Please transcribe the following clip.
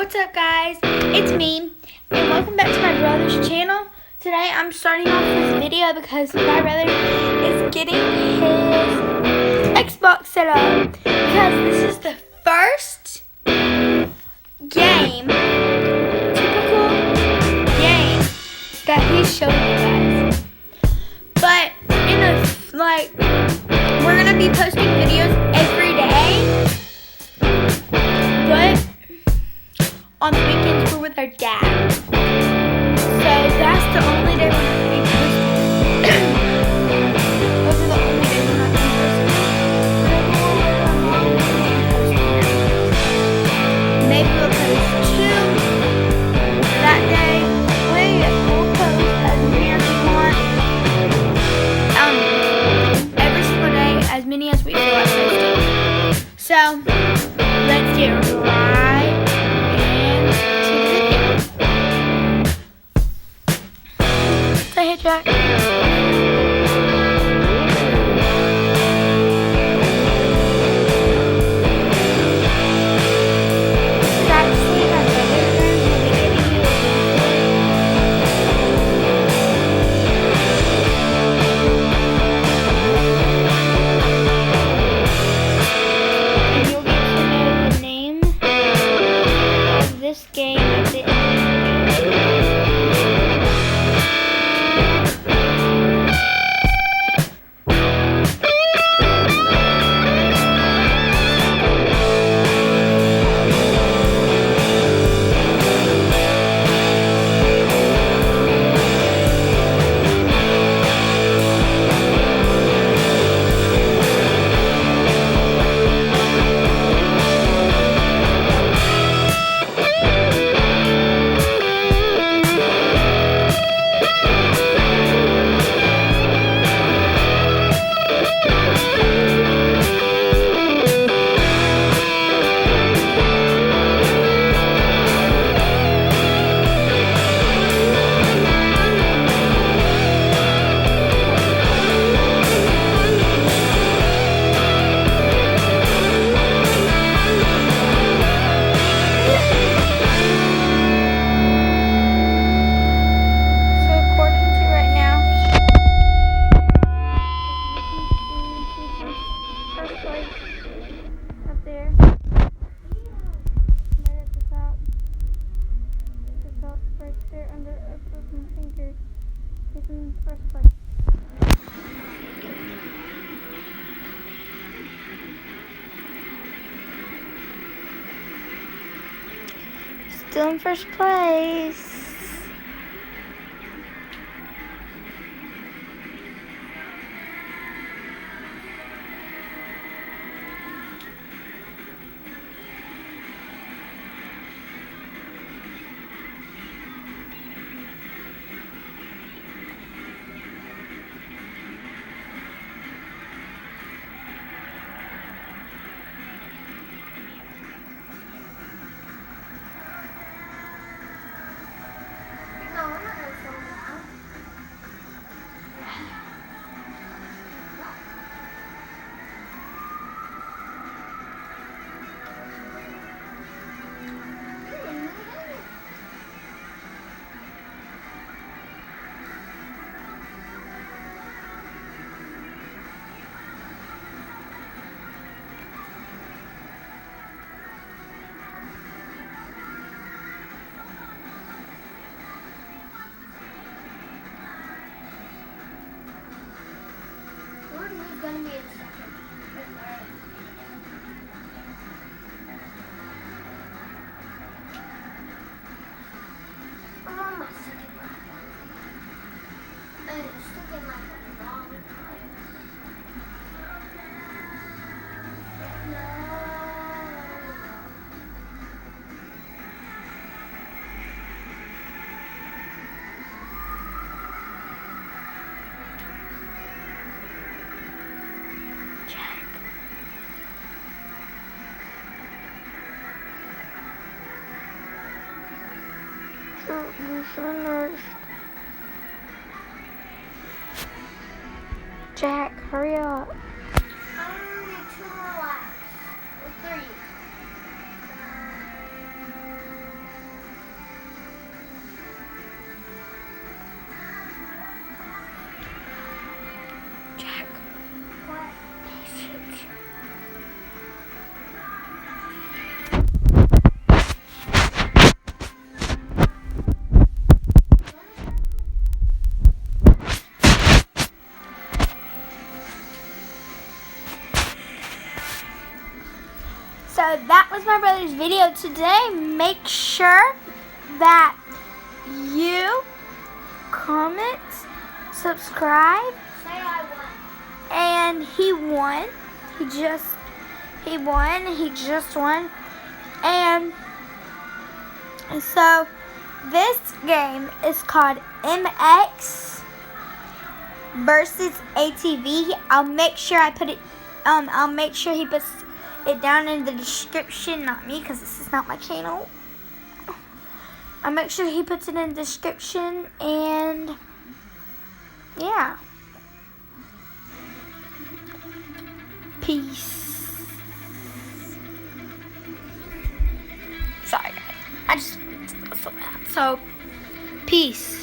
What's up, guys? It's me, and welcome back to my brother's channel. Today I'm starting off this video because my brother is getting his Xbox set up because this is the first typical game that he's showing you guys. But we're gonna be posting videos every day, but on the weekends we're with our dad. So that's the only day we're not going to be posting. Those are the only days we're not going to be posting. Maybe we'll post 2 that day. We'll post as many as we want. Every single day, as many as we feel like posting. So let's get right into the video. Say hey, Jack. This game at the end of the video. Still in first place. Gonna be in second. I'm on my second lap. And it's still getting like a long time. No. Jack, hurry up. I'm gonna do 2 more laps. Or 3. my brother's video today. Make sure that you comment, subscribe. Say I won. And he won. He just won. And so this game is called MX versus ATV. I'll make sure I put it. I'll make sure he puts it down in the description. Not me, because this is not my channel. I'll make sure he puts it in the description. And yeah. Peace. Sorry, guys. I just feel so bad. So, peace.